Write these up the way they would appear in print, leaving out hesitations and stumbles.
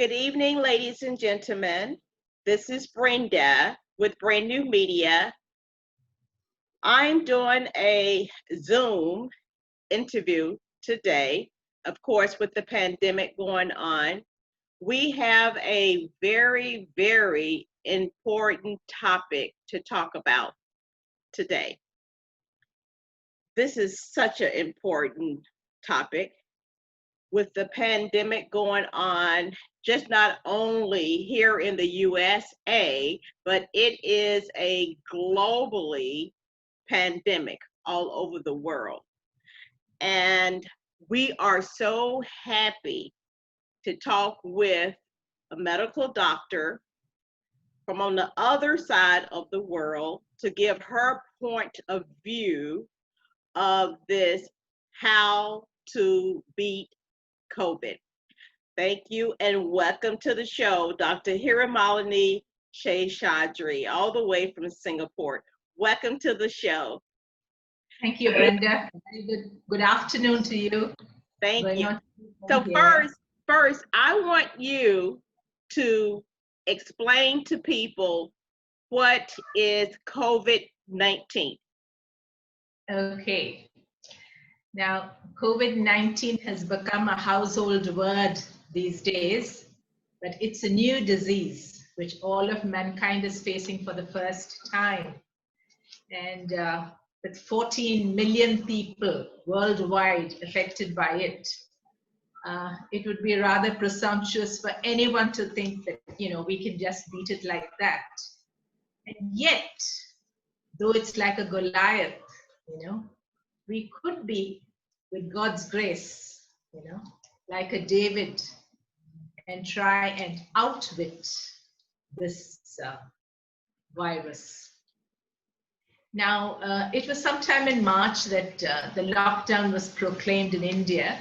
Good evening, ladies and gentlemen. This is Brenda with BrenNewMedia. I'm doing a Zoom interview today, of course, with the pandemic going on. We have a very, very important topic to talk about today. This is such an important topic with the pandemic going on, just not only here in the USA, but it is a globally pandemic all over the world. And we are so happy to talk with a medical doctor from on the other side of the world to give her point of view of this, how to beat COVID. Thank you and welcome to the show, Dr. Hiramalini Seshadri, all the way from Singapore. Welcome to the show. Thank you, Brenda. Good afternoon to you. Thank you. So first, I want you to explain to people what is COVID-19. Okay. Now, COVID-19 has become a household word these days, but it's a new disease which all of mankind is facing for the first time. And with 14 million people worldwide affected by it, it would be rather presumptuous for anyone to think that, we can just beat it like that. And yet, though it's like a Goliath, we could be, with God's grace, like a David, and try and outwit this virus. Now, it was sometime in March that the lockdown was proclaimed in India,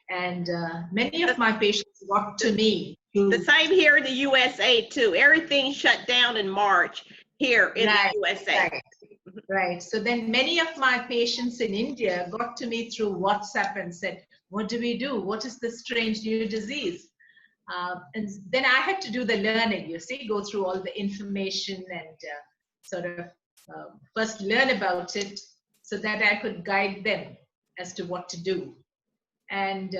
and many of my patients got to me. The same here in the USA too. Everything shut down in March here in the USA. Right. So then many of my patients in India got to me through WhatsApp and said, what do we do? What is this strange new disease? And then I had to do the learning, go through all the information and first learn about it so that I could guide them as to what to do. And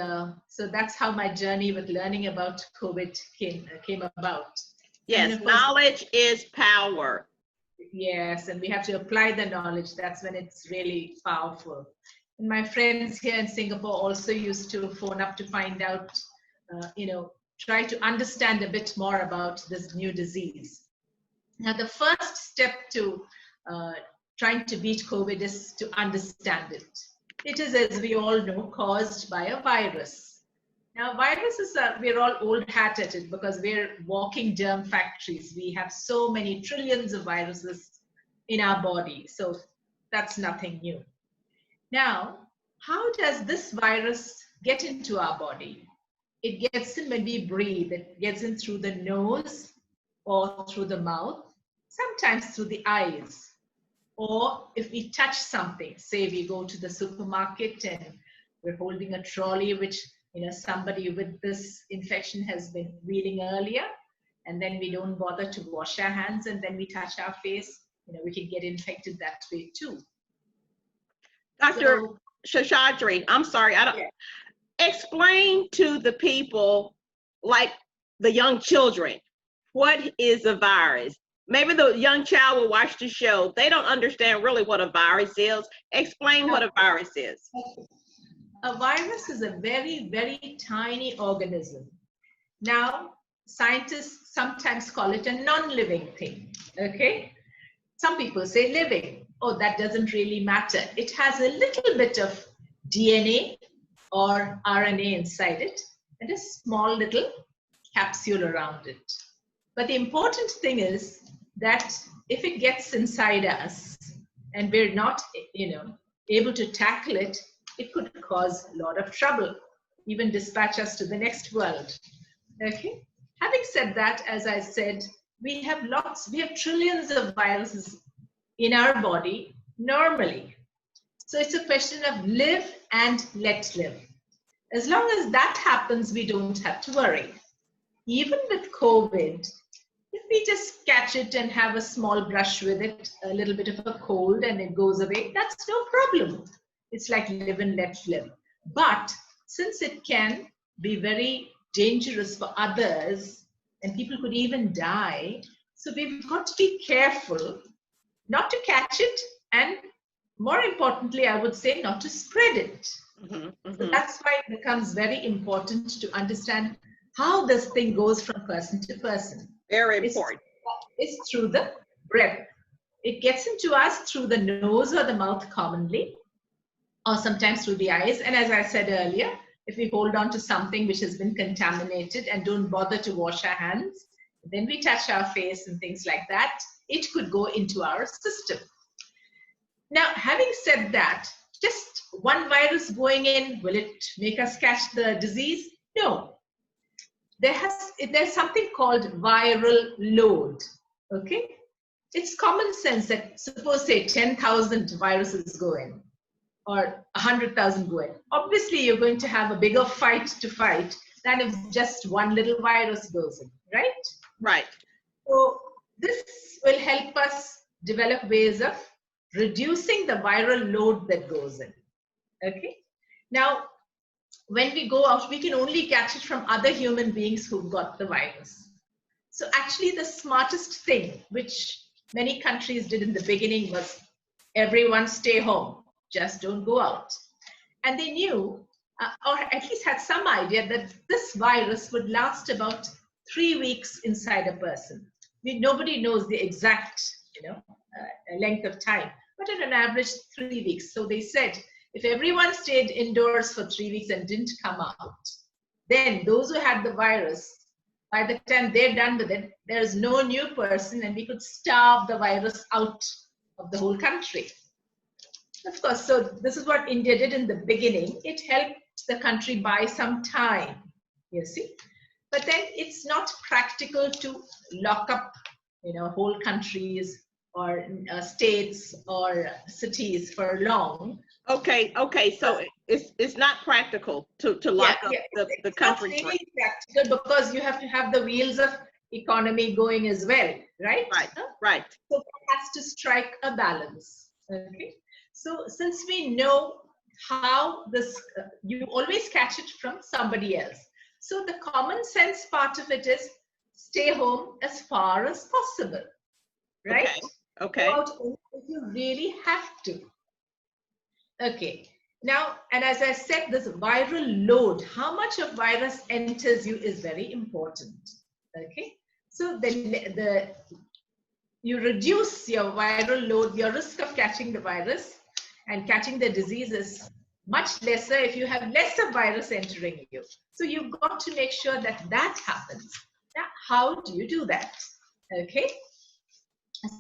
so that's how my journey with learning about COVID came about. Yes, knowledge is power. Yes, and we have to apply the knowledge. That's when it's really powerful. And my friends here in Singapore also used to phone up to find out, try to understand a bit more about this new disease. Now, the first step to trying to beat COVID is to understand it. It is, as we all know, caused by a virus. Now, viruses we're all old hat at it because we're walking germ factories. We have so many trillions of viruses in our body. So that's nothing new. Now, how does this virus get into our body? It gets in when we breathe. It gets in through the nose or through the mouth, sometimes through the eyes. Or if we touch something, say we go to the supermarket and we're holding a trolley, which somebody with this infection has been wheeling earlier, and then we don't bother to wash our hands and then we touch our face, we can get infected that way too. Dr. Seshadri, I'm sorry, explain to the people, like the young children, what is a virus? Maybe the young child will watch the show. They don't understand really what a virus is. Explain what a virus is. A virus is a very, very tiny organism. Now, scientists sometimes call it a non-living thing, okay? Some people say living. Oh, that doesn't really matter. It has a little bit of DNA or RNA inside it and a small little capsule around it. But the important thing is that if it gets inside us and we're not, able to tackle it, it could cause a lot of trouble, even dispatch us to the next world. Okay. Having said that, as I said, we have trillions of viruses in our body normally. So it's a question of live and let live. As long as that happens, we don't have to worry. even with COVID, if we just catch it and have a small brush with it, a little bit of a cold, and it goes away, that's no problem. It's like live and let live. But since it can be very dangerous for others, and people could even die, so we've got to be careful not to catch it, and more importantly, I would say not to spread it. So that's why it becomes very important to understand how this thing goes from person to person. Very important. It's through the breath. It gets into us through the nose or the mouth commonly, or sometimes through the eyes. And as I said earlier, if we hold on to something which has been contaminated and don't bother to wash our hands, then we touch our face and things like that, it could go into our system. Now, having said that, just one virus going in, will it make us catch the disease? No. There's something called viral load, okay? It's common sense that suppose say 10,000 viruses go in or 100,000 go in. Obviously, you're going to have a bigger fight to fight than if just one little virus goes in, right? Right. So this will help us develop ways of reducing the viral load that goes in, okay? Now, when we go out, we can only catch it from other human beings who've got the virus. So actually the smartest thing, which many countries did in the beginning, was everyone stay home, just don't go out. And they knew, or at least had some idea, that this virus would last about 3 weeks inside a person. Nobody knows the exact, length of time, but at an average 3 weeks. So they said, if everyone stayed indoors for 3 weeks and didn't come out, then those who had the virus, by the time they're done with it, there's no new person, and we could starve the virus out of the whole country. Of course, so this is what India did in the beginning. It helped the country buy some time, you see. But then it's not practical to lock up, whole countries or states or cities for long. Okay. So it's not practical to lock up the country. It's not really practical because you have to have the wheels of economy going as well, right? Right. So it has to strike a balance. Okay. So since we know how this, you always catch it from somebody else. So the common sense part of it is stay home as far as possible, right? Okay. Go out if you really have to. Okay. Now, and as I said, this viral load, how much of virus enters you is very important. Okay. So you reduce your viral load, your risk of catching the virus and catching the disease is much lesser if you have less of virus entering you. So you've got to make sure that that happens. Now, how do you do that? Okay.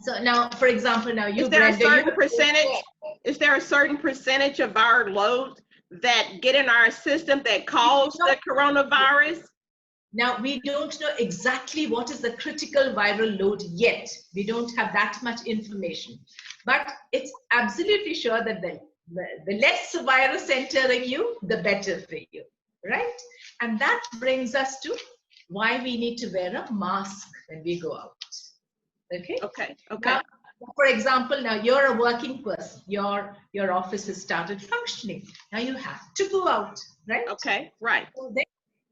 So now, for example, now you, is there Brenda, a certain percentage? Is there a certain percentage of our load that get in our system that cause the coronavirus? Now, we don't know exactly what is the critical viral load yet. We don't have that much information. But it's absolutely sure that the less virus entering you, the better for you, right? And that brings us to why we need to wear a mask when we go out. Okay. Now, for example, now you're a working person. Your office has started functioning. Now you have to go out, right? Okay. Right. So then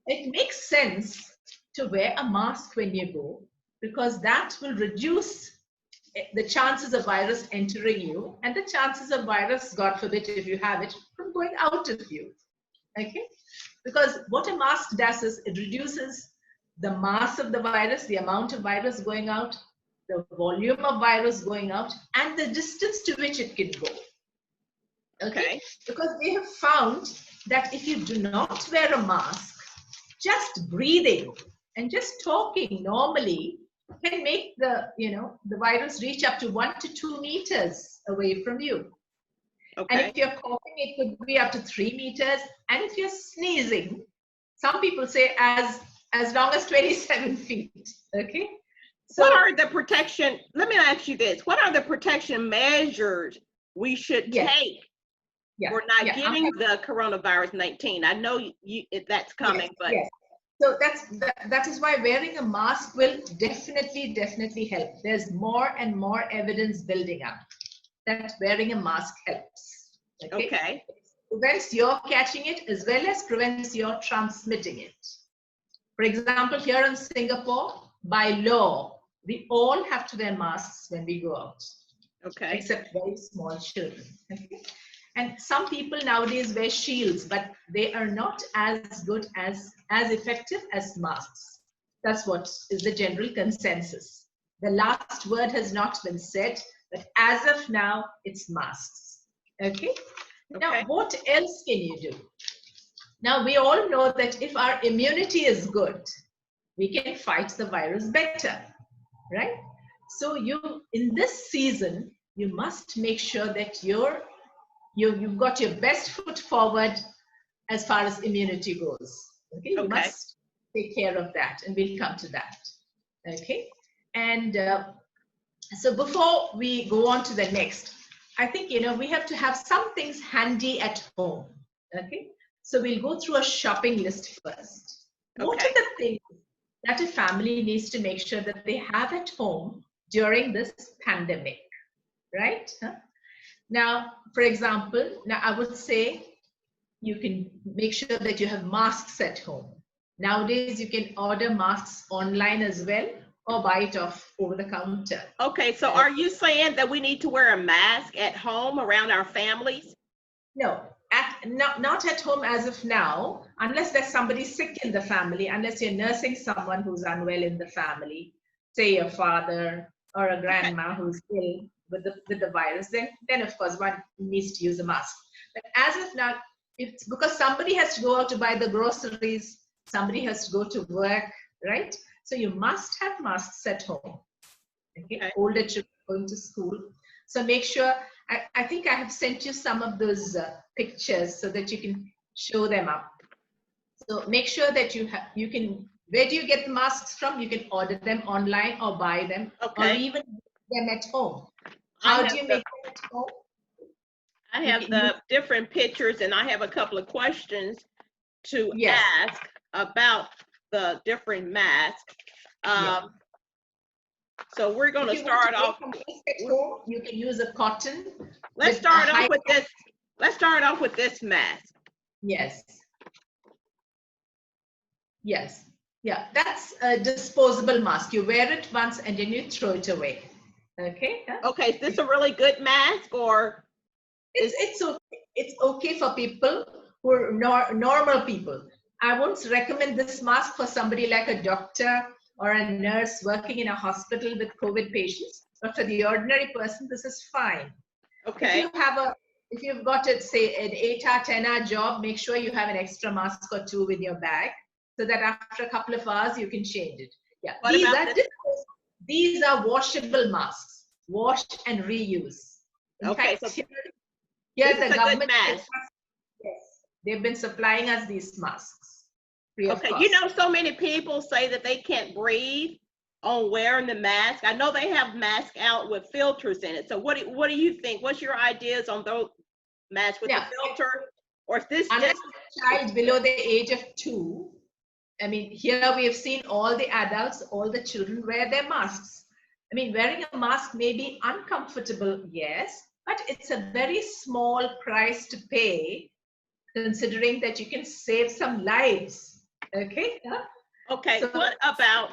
it makes sense to wear a mask when you go, because that will reduce the chances of virus entering you and the chances of virus, God forbid, if you have it, from going out of you. Okay? Because what a mask does is it reduces the mass of the virus, the amount of virus going out, the volume of virus going out, and the distance to which it can go. Okay? Because they have found that if you do not wear a mask, just breathing and just talking normally can make the virus reach up to 1 to 2 meters away from you. And if you're coughing, it could be up to 3 meters. And if you're sneezing, some people say as long as 27 feet. Okay. So what are the protection? Let me ask you this: what are the protection measures we should take? We're not getting the coronavirus 19. I know that's coming, but So that is why wearing a mask will definitely help. There's more and more evidence building up that wearing a mask helps. Okay. It prevents your catching it as well as prevents your transmitting it. For example, here in Singapore, by law, we all have to wear masks when we go out. Okay. Except very small children. Okay? And some people nowadays wear shields, but they are not as good as effective as masks. That's what is the general consensus. The last word has not been said, but as of now, it's masks. Okay? Now, what else can you do? Now, we all know that if our immunity is good, we can fight the virus better, right? So in this season, you must make sure that you've got your best foot forward as far as immunity goes. Okay, you must take care of that, and we'll come to that. Okay, and so before we go on to the next, I think we have to have some things handy at home. Okay, so we'll go through a shopping list first. What are the things that a family needs to make sure that they have at home during this pandemic, right? Now, for example, I would say you can make sure that you have masks at home. Nowadays, you can order masks online as well or buy it off over the counter. Okay, so are you saying that we need to wear a mask at home around our families? No, not at home as of now, unless there's somebody sick in the family, unless you're nursing someone who's unwell in the family, say your father or a grandma who's ill with the virus, then of course one needs to use a mask. But as of now, it's because somebody has to go out to buy the groceries, somebody has to go to work, right? So you must have masks at home. Okay? Older children going to school. So make sure, I think I have sent you some of those pictures so that you can show them up. So make sure that you can, where do you get the masks from? You can order them online or buy them, or even them at home. How do you make them at home? I have the different pictures, and I have a couple of questions to ask about the different masks. So we're going to start off. You can use a cotton. Let's start off with this. Let's start off with this mask. Yes. Yes. Yeah, that's a disposable mask. You wear it once and then you throw it away. Okay. Okay. Is this a really good mask, or? It's okay. It's okay for people who are normal people. I won't recommend this mask for somebody like a doctor or a nurse working in a hospital with COVID patients. But for the ordinary person, this is fine. Okay. If you've got say an 8-hour, 10-hour job, make sure you have an extra mask or two in your bag, so that after a couple of hours you can change it. Yeah. These are washable masks. Wash and reuse. In fact, so here the government, yes, they've been supplying us these masks. Okay, so many people say that they can't breathe on wearing the mask. I know they have masks out with filters in it. So what do you think? What's your ideas on those masks with the filter? Or is this unless a child below the age of 2? I mean, here we have seen all the adults, all the children wear their masks. I mean, wearing a mask may be uncomfortable, yes, but it's a very small price to pay, considering that you can save some lives. Okay. Okay. So what about?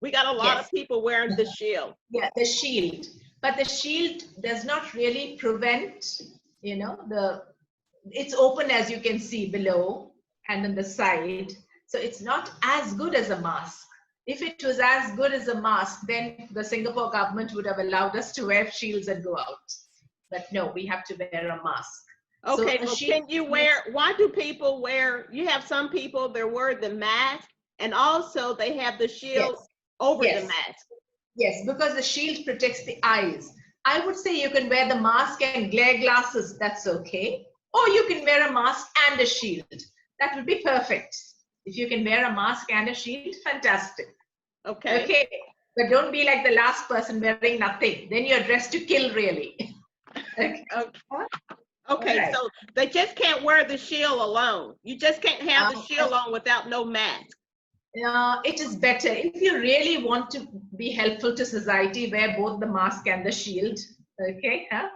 We got a lot of people wearing the shield. Yeah, the shield, but the shield does not really prevent. It's open, as you can see below and on the side, so it's not as good as a mask. If it was as good as a mask, then the Singapore government would have allowed us to wear shields and go out. But no, we have to wear a mask. Okay, so can you wear, why do people wear, you have some people that wear the mask and also they have the shield over the mask. Yes, because the shield protects the eyes. I would say you can wear the mask and glare glasses, that's okay. Or you can wear a mask and a shield. That would be perfect. If you can wear a mask and a shield, fantastic. Okay. Okay, but don't be like the last person wearing nothing. Then you're dressed to kill, really. Okay, All right. so they just can't wear the shield alone. You just can't have the Um, shield on without no mask. It is better if you really want to be helpful to society, wear both the mask and the shield. Okay, huh?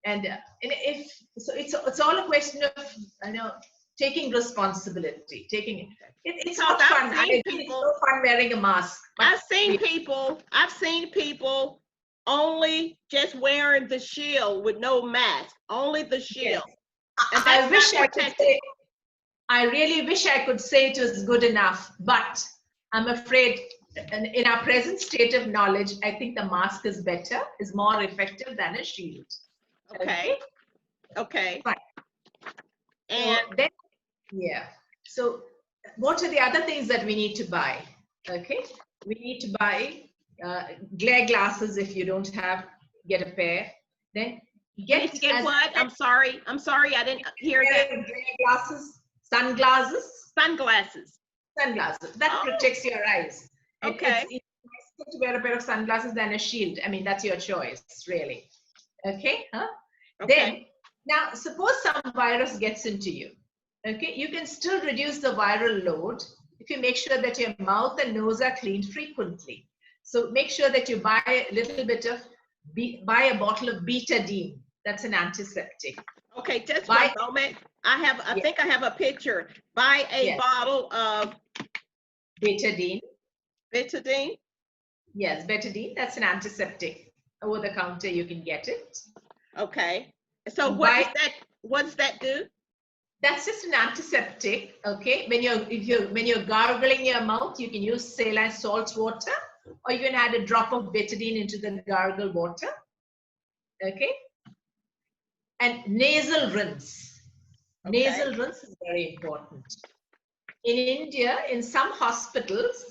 And if so, it's all a question of taking responsibility. It's Because not fun. I agree, it's no fun wearing a mask. I've seen people only just wearing the shield with no mask, only the shield. Yes. And I that's wish not I could protected. say. I really wish I could say it was good enough, but I'm afraid in our present state of knowledge, I think the mask is better, is more effective than a shield. Okay. Okay. Fine. And So then, yeah. So what are the other things that we need to buy? Okay. We need to buy glare glasses if you don't have, get a pair. Then you need to get what? I'm sorry, I didn't hear that. Glare glasses, sunglasses. Sunglasses. Sunglasses. That protects your eyes. Okay. It's nicer to wear a pair of sunglasses than a shield. I mean, that's your choice, really. Okay. Huh? Okay. Then, now, suppose some virus gets into you. Okay. You can still reduce the viral load if you make sure that your mouth and nose are cleaned frequently. So make sure that you buy a little bit of, buy a bottle of betadine. That's an antiseptic. Okay, just one moment. I think I have a picture. Buy a bottle of betadine. Betadine? Yes, betadine. That's an antiseptic. Over the counter, you can get it. Okay. So what does that do? That's just an antiseptic. Okay. When you're gargling your mouth, you can use saline salt water, or you can add a drop of betadine into the gargle water. Okay. And nasal rinse. Okay. Nasal rinse is very important. In India, in some hospitals,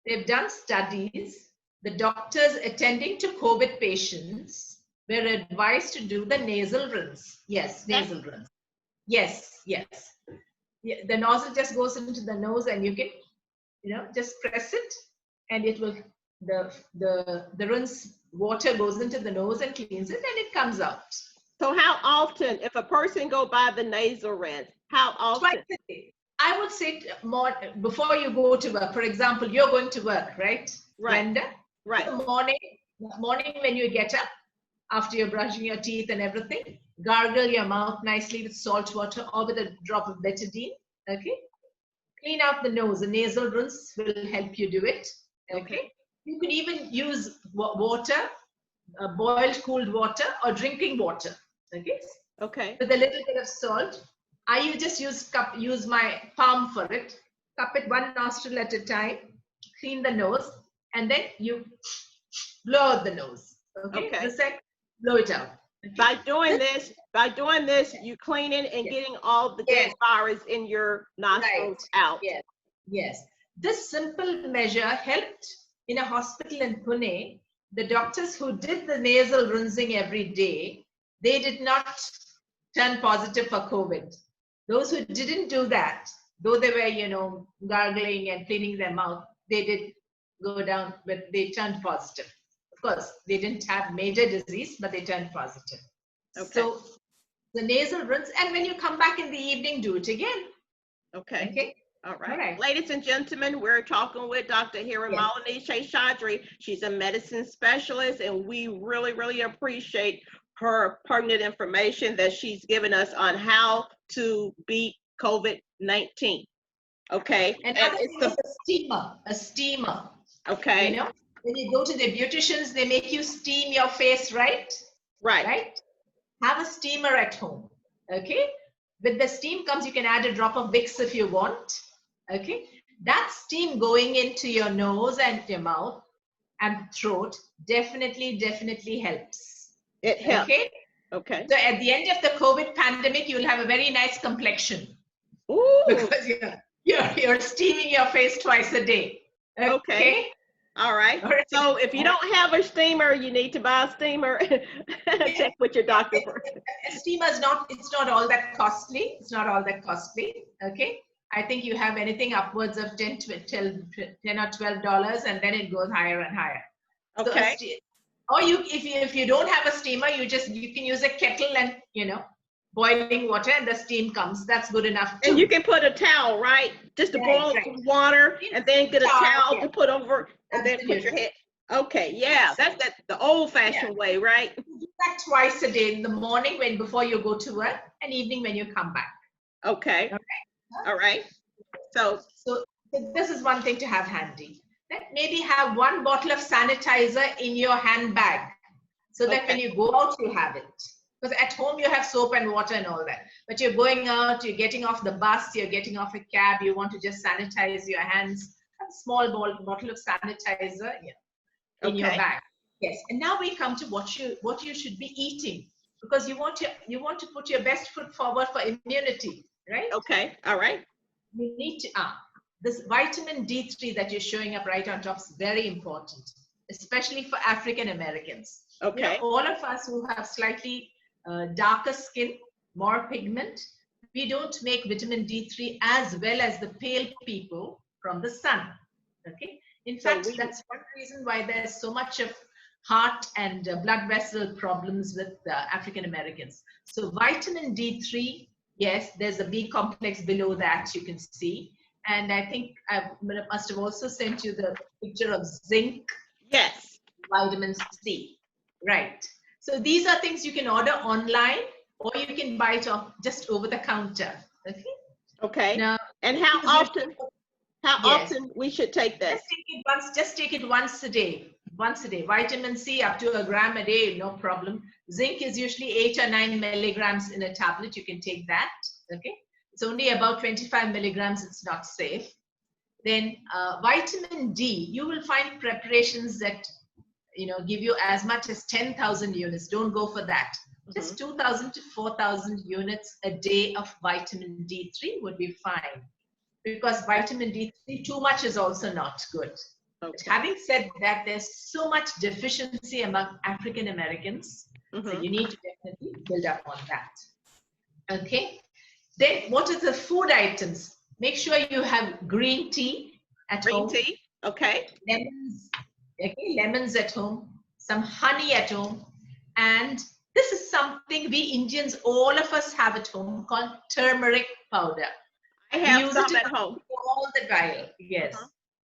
they've done studies. The doctors attending to COVID patients were advised to do the nasal rinse. Yes, nasal rinse. Yes, yes. Yeah, the nozzle just goes into the nose, and you can, just press it, and it will, the rinse water goes into the nose and cleans it, and it comes out. So how often, if a person go by the nasal rinse, how often? Twice a day. I would say more before you go to work. For example, you're going to work, right? Right. Brenda? Right. In the morning when you get up, after you're brushing your teeth and everything, gargle your mouth nicely with salt water or with a drop of betadine. Okay. Clean out the nose. A nasal rinse will help you do it. Okay. You can even use water, boiled cooled water, or drinking water. Okay. Okay. With a little bit of salt. I just use my palm for it. Cup it one nostril at a time. Clean the nose, and then you blow out the nose. Okay. The second, blow it out. Okay. By doing this, you cleaning and getting all the dead virus in your nostrils out. Yes. Yes. This simple measure helped in a hospital in Pune. The doctors who did the nasal rinsing every day, they did not turn positive for COVID. Those who didn't do that, though they were, gargling and cleaning their mouth, they did go down, but they turned positive. Of course, they didn't have major disease, but they turned positive. Okay. So the nasal rinse, and when you come back in the evening, do it again. Okay. Okay. All right. Ladies and gentlemen, we're talking with Dr. Hiramalini Seshadri. She's a medicine specialist, and we really, really appreciate her pertinent information that she's given us on how to beat COVID-19. Okay. And it's a steamer. Okay. When you go to the beauticians, they make you steam your face, right? Right. Have a steamer at home. Okay. With the steam comes, you can add a drop of Vicks if you want. Okay. That steam going into your nose and your mouth and throat definitely helps. It helps. Okay. Okay. So at the end of the COVID pandemic, you will have a very nice complexion. Ooh. Because you're steaming your face twice a day. Okay. All right. So if you don't have a steamer, you need to buy a steamer. Check with your doctor first. A steamer is not all that costly. It's not all that costly. Okay. I think you have anything upwards of $10 or $12, and then it goes higher and higher. Okay. So or if you don't have a steamer, you can use a kettle and boiling water and the steam comes. That's good enough too. And you can put a towel, right? Just to boil Right. some water and then get a towel to put over and then put your Absolutely. head. Okay, yeah, that's the old-fashioned way, right? Do that twice a day, in the morning before you go to work, and evening when you come back. Okay. All right. So This is one thing to have handy. Then maybe have one bottle of sanitizer in your handbag, so that when you go out, you have it. Because at home you have soap and water and all that. But you're going out, you're getting off the bus, you're getting off a cab, you want to just sanitize your hands. A small bottle of sanitizer in your bag. Yes. And now we come to what you should be eating, because you want to put your best foot forward for immunity, right? okay. All right. You need to this vitamin D3 that you're showing up right on top is very important, especially for African Americans. Okay. All of us who have slightly darker skin, more pigment, we don't make vitamin D3 as well as the pale people from the sun. Okay. In fact, that's one reason why there's so much of heart and blood vessel problems with African Americans. So vitamin D3, yes, there's a B complex below that you can see. And I think I must have also sent you the picture of zinc. Yes. Vitamin C. Right. So these are things you can order online, or you can buy it off just over the counter. Okay. Okay. Now, and how often? Often we should take this? Just take it once a day. Once a day. Vitamin C up to 1 gram a day, no problem. Zinc is usually 8 or 9 milligrams in a tablet. You can take that. Okay. It's only about 25 milligrams. It's not safe. Then vitamin D, you will find preparations that give you as much as 10,000 units. Don't go for that. Just 2,000 to 4,000 units a day of vitamin D3 would be fine. Because vitamin D3, too much is also not good. Okay. But having said that, there's so much deficiency among African Americans. So you need to definitely build up on that. Okay. Then what are the food items? Make sure you have green tea at home. Green tea, okay. Lemons, okay, lemons at home. Some honey at home. And this is something we Indians, all of us have at home, called turmeric powder. I have some at home. All the while, yes.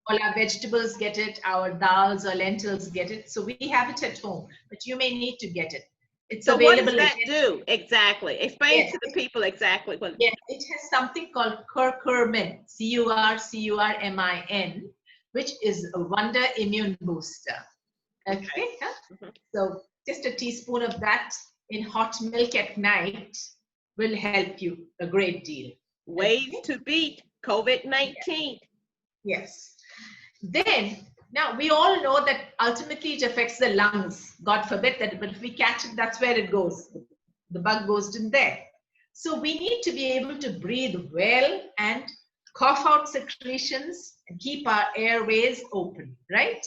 All our vegetables get it, our dals or lentils get it. So we have it at home, but you may need to get it. It's so available. What does that do exactly? Explain to the people exactly what. Yes, it has something called curcumin, curcumin, which is a wonder immune booster. Okay. So just a teaspoon of that in hot milk at night will help you a great deal. Ways to beat COVID-19. Yes. Then, now we all know that ultimately it affects the lungs. God forbid that, but if we catch it, that's where it goes. The bug goes in there. So we need to be able to breathe well and cough out secretions and keep our airways open, right?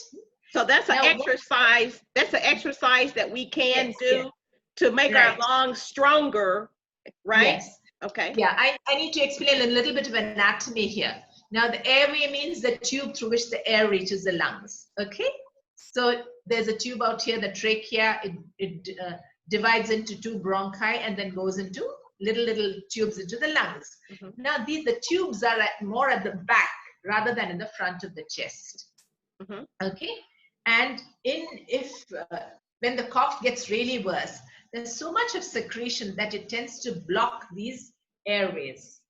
So that's an exercise. That's an exercise that we can do to make our lungs stronger, right? Yes. Okay. Yeah, I need to explain a little bit of anatomy here. Now, the airway means the tube through which the air reaches the lungs. Okay. So there's a tube out here, the trachea. It divides into 2 bronchi and then goes into little tubes into the lungs. Now, the tubes are more at the back rather than in the front of the chest. Okay. And when the cough gets really worse, there's so much of secretion that it tends to block these airways.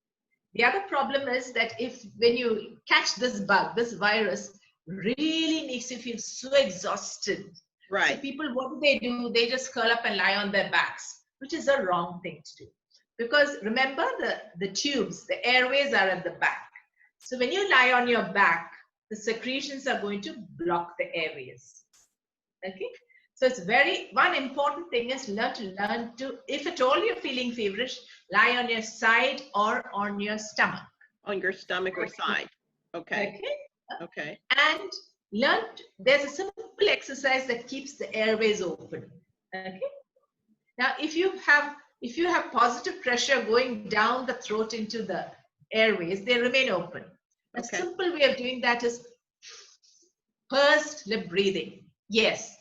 The other problem is that when you catch this bug, this virus really makes you feel so exhausted. Right. So people, what do? They just curl up and lie on their backs, which is a wrong thing to do. Because remember, the tubes, the airways are at the back. So when you lie on your back, the secretions are going to block the airways. Okay. So it's one important thing is learn to, if at all you're feeling feverish, lie on your side or on your stomach. On your stomach or side. Okay. Okay. And there's a simple exercise that keeps the airways open. Okay. Now, if you have positive pressure going down the throat into the airways, they remain open. A simple way of doing that is pursed lip breathing. Yes.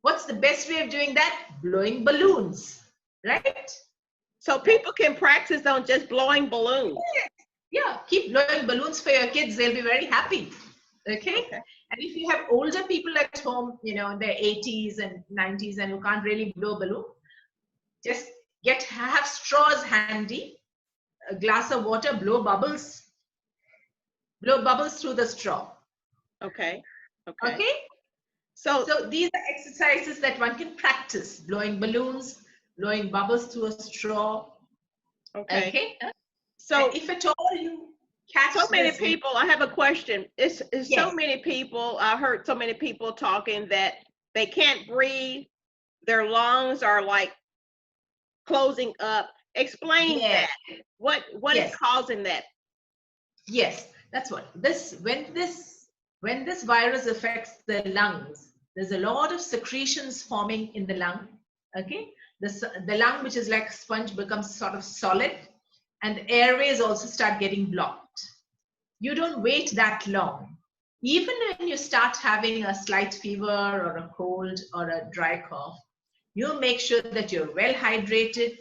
What's the best way of doing that? Blowing balloons, right? So people can practice on just blowing balloons. Yeah, keep blowing balloons for your kids. They'll be very happy. Okay? And if you have older people at home, you know, in their 80s and 90s and who can't really blow a balloon, just have straws handy, a glass of water, blow bubbles through the straw. Okay. So these are exercises that one can practice: blowing balloons, blowing bubbles through a straw. Okay. So if at all you catch so many people, I have a question. It's yes. So many people, I heard so many people talking that they can't breathe. Their lungs are like closing up. Explain that. What is causing that? Yes, that's what when this virus affects the lungs, there's a lot of secretions forming in the lung. Okay, the lung, which is like a sponge, becomes sort of solid, and the airways also start getting blocked. You don't wait that long. Even when you start having a slight fever or a cold or a dry cough, you make sure that you're well hydrated,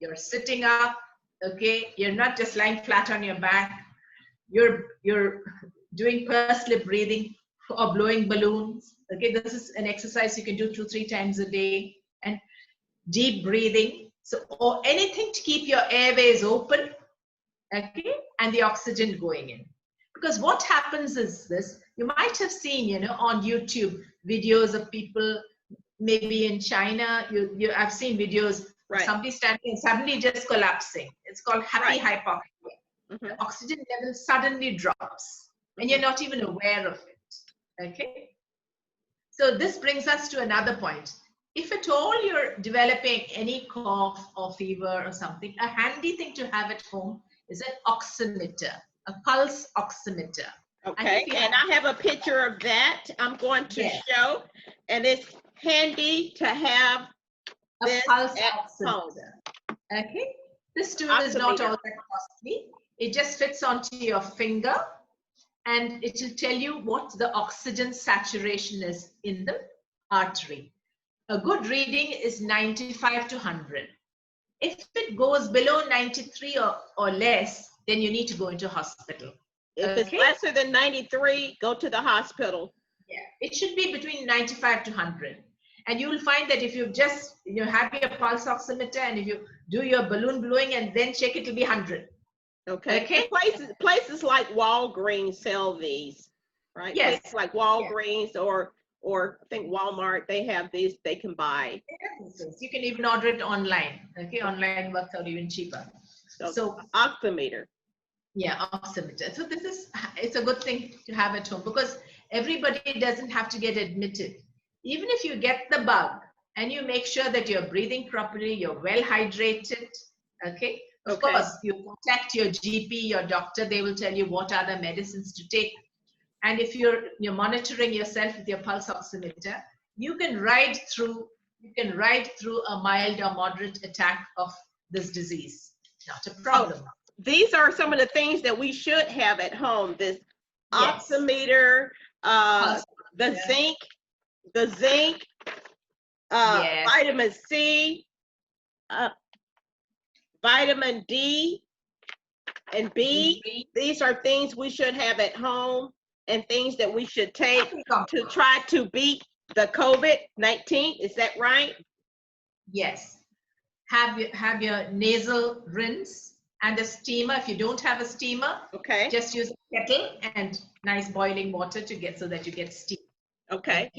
you're sitting up, okay? You're not just lying flat on your back. You're doing pursed lip breathing or blowing balloons. Okay, this is an exercise you can do 2-3 times a day. And deep breathing. So, or anything to keep your airways open, okay, and the oxygen going in. Because what happens is this, you might have seen, you know, on YouTube, videos of people, maybe in China, I've seen videos, somebody standing and suddenly just collapsing. It's called happy hypoxia. The oxygen level suddenly drops and you're not even aware of it, okay? So this brings us to another point. If at all you're developing any cough or fever or something, a handy thing to have at home is an oximeter, a pulse oximeter. Okay, and I have a picture of that I'm going to show, and it's handy to have a pulse oximeter. Okay, this tool is not all that costly. It just fits onto your finger, and it will tell you what the oxygen saturation is in the artery. A good reading is 95 to 100. If it goes below 93 or less, then you need to go into hospital. If it's lesser than 93, go to the hospital. Yeah, it should be between 95 to 100. And you will find that if you just have your pulse oximeter and if you do your balloon blowing and then check, it will be 100. Okay. Places like Walgreens sell these, right? Yes. Places like Walgreens or I think Walmart, they have these they can buy. You can even order it online. Okay, online works out even cheaper. So oximeter. Yeah, oximeter. So it's a good thing to have at home because everybody doesn't have to get admitted. Even if you get the bug and you make sure that you're breathing properly, you're well hydrated, okay? Of course, you contact your GP, your doctor, they will tell you what are the medicines to take. And if you're monitoring yourself with your pulse oximeter, you can ride through a mild or moderate attack of this disease. Not a problem. These are some of the things that we should have at home. This oximeter, the zinc, vitamin C, vitamin D and B. These are things we should have at home and things that we should take to try to beat the COVID-19. Is that right? Yes. Have your nasal rinse and a steamer. If you don't have a steamer, just use a kettle and nice boiling water to get so that you get steam. Okay.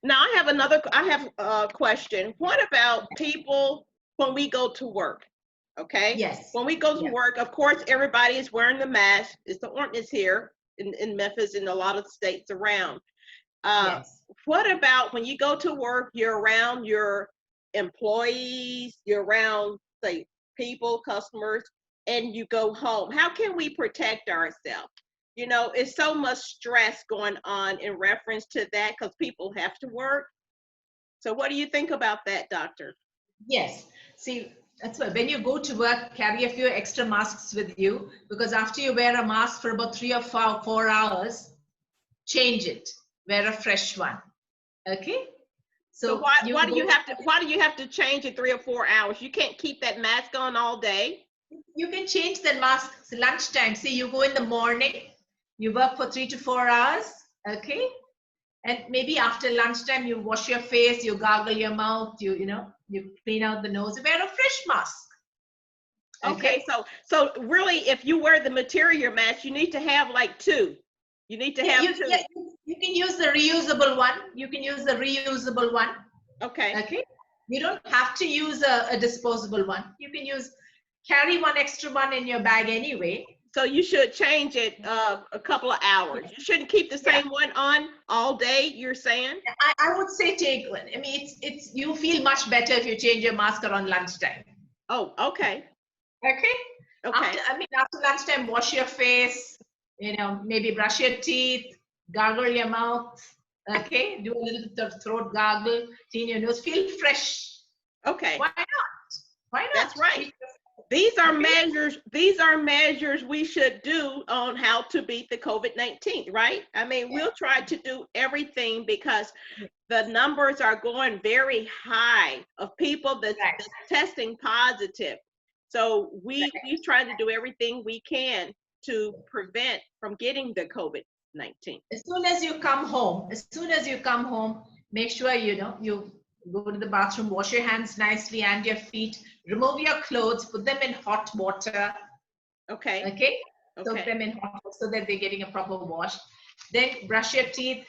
Now I have a question. What about people when we go to work? Okay. Yes. When we go to work, of course, everybody is wearing the mask. It's the ordinance here in Memphis and a lot of states around. What about when you go to work, you're around your employees, you're around, say, people, customers, and you go home? How can we protect ourselves? You know, it's so much stress going on in reference to that because people have to work. So what do you think about that, doctor? Yes. See, that's why when you go to work, carry a few extra masks with you, because after you wear a mask for about 3 or 4 hours, change it. Wear a fresh one. Okay? So why do you have to change it 3 or 4 hours? You can't keep that mask on all day. You can change the mask lunchtime. See, you go in the morning, you work for 3 to 4 hours, okay? And maybe after lunchtime, you wash your face, you gargle your mouth, you clean out the nose, you wear a fresh mask. Okay, so really, if you wear the material mask, you need to have like 2. You need to have 2. Yeah, you can use the reusable one. You can use the reusable one. Okay. Okay. You don't have to use a disposable one. You can carry one extra one in your bag anyway. So you should change it a couple of hours. You shouldn't keep the same one on all day, you're saying? I would say take one. I mean, you feel much better if you change your mask around lunchtime. Oh, okay. Okay. Okay. After lunchtime, wash your face, maybe brush your teeth, gargle your mouth. Okay. Do a little bit of throat gargle, clean your nose, feel fresh. Okay. Why not? Why not? That's right. These are measures we should do on how to beat the COVID-19, right? I mean, we'll try to do everything because the numbers are going very high of people that's testing positive. So we try to do everything we can to prevent from getting the COVID-19. As soon as you come home, make sure you go to the bathroom, wash your hands nicely and your feet, remove your clothes, put them in hot water. Okay. Okay. Soak them in hot water so that they're getting a proper wash. Then brush your teeth,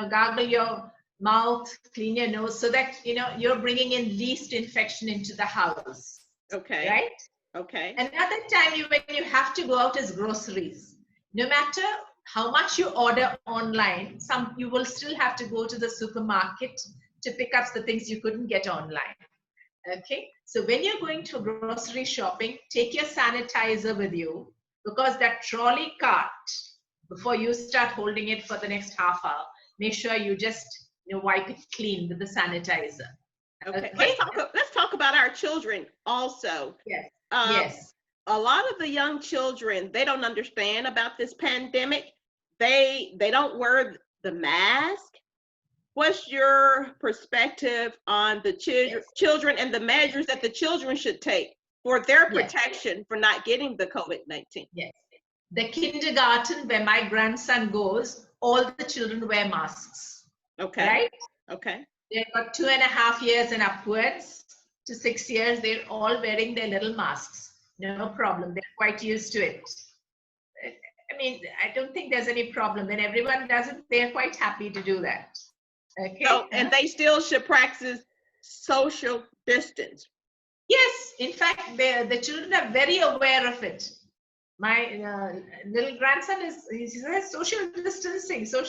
gargle your mouth, clean your nose so that you're bringing in least infection into the house. Okay. Right? Okay. Another time when you have to go out is groceries. No matter how much you order online, you will still have to go to the supermarket to pick up the things you couldn't get online. Okay, so when you're going to grocery shopping, take your sanitizer with you, because that trolley cart, before you start holding it for the next half hour, make sure you just wipe it clean with the sanitizer. Okay. Let's talk about our children also. Yes. Yes. A lot of the young children, they don't understand about this pandemic. They don't wear the mask. What's your perspective on the children and the measures that the children should take for their protection for not getting the COVID-19? Yes. The kindergarten where my grandson goes, all the children wear masks. Okay. Right? Okay. They've got 2.5 years and upwards to 6 years. They're all wearing their little masks. No problem. They're quite used to it. I mean, I don't think there's any problem. When everyone does it, they're quite happy to do that. Okay. So, and they still should practice social distance. Yes, in fact, the children are very aware of it. My little grandson he says social distancing. So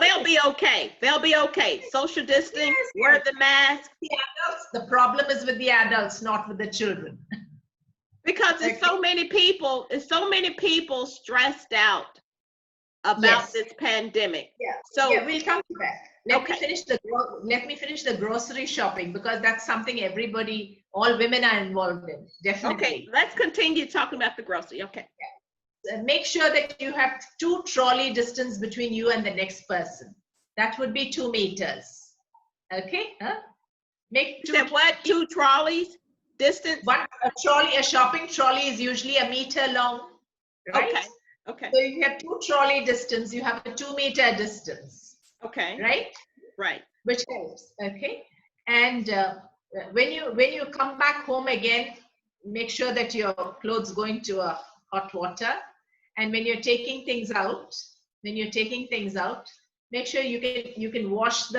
they'll be okay. They'll be okay. Social distancing, wear the mask. The adults, the problem is with the adults, not with the children. Because it's so many people stressed out about this pandemic. Yeah. So we'll come to that. Let me finish the grocery shopping, because that's something all women are involved in. Definitely. Okay, let's continue talking about the grocery. Okay. Yeah. Make sure that you have 2 trolley distance between you and the next person. That would be 2 meters. Okay. Make 2 trolleys distance? A shopping trolley is usually 1 meter long. Right? Okay. Okay. So you have 2 trolley distance, you have a 2 meter distance. Okay. Right? Right. Which helps. Okay. And when you come back home again, make sure that your clothes go into a hot water. And when you're taking things out, make sure you can wash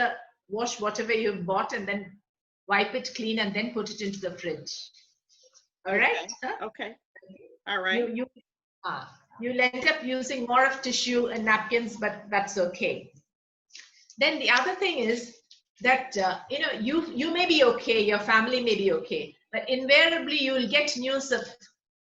whatever you've bought and then wipe it clean and then put it into the fridge. All right? Okay. All right. You'll end up using more of tissue and napkins, but that's okay. Then the other thing is that you may be okay, your family may be okay, but invariably you will get news of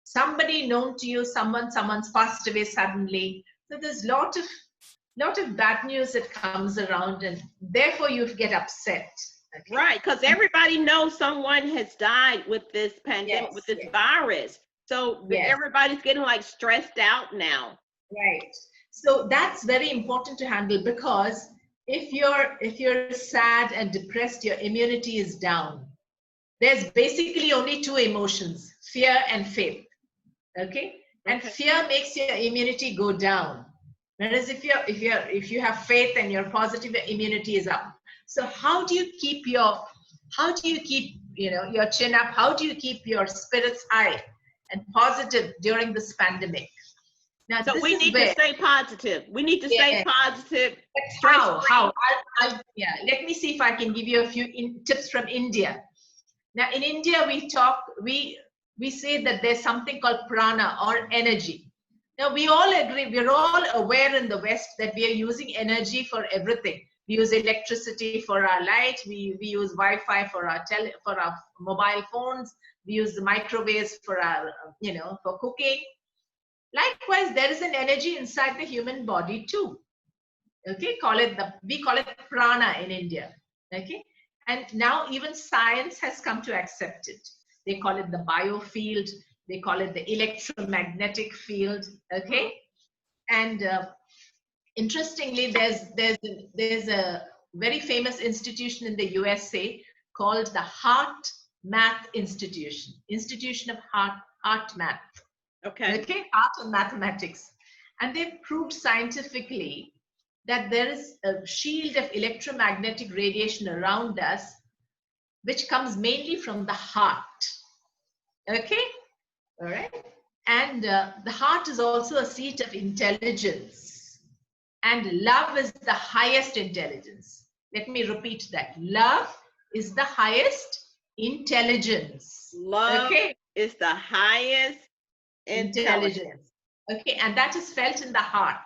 somebody known to you, someone's passed away suddenly. So there's lot of bad news that comes around, and therefore you get upset. Okay? Right, because everybody knows someone has died with this pandemic, with this virus. So everybody's getting like stressed out now. Right. So that's very important to handle, because if you're sad and depressed, your immunity is down. There's basically only two emotions, fear and faith. Okay? And fear makes your immunity go down. Whereas if you have faith and you're positive, your immunity is up. So how do you keep your chin up? How do you keep your spirits high and positive during this pandemic? Now, so we need to stay positive. We need to stay positive. But how? Let me see if I can give you a few tips from India. Now, in India, we say that there's something called prana or energy. Now, we all agree, we're all aware in the West that we are using energy for everything. We use electricity for our light. We use Wi-Fi for our mobile phones. We use the microwaves for our, for cooking. Likewise, there is an energy inside the human body too. Okay, we call it prana in India. Okay, and now even science has come to accept it. They call it the biofield. They call it the electromagnetic field. Okay, and interestingly, there's a very famous institution in the USA called the Heart Math Institution of Heart Math. Okay, art and mathematics. And they've proved scientifically that there is a shield of electromagnetic radiation around us, which comes mainly from the heart. Okay, all right. And the heart is also a seat of intelligence. And love is the highest intelligence. Let me repeat that. Love is the highest intelligence. Love is the highest intelligence. Okay, and that is felt in the heart.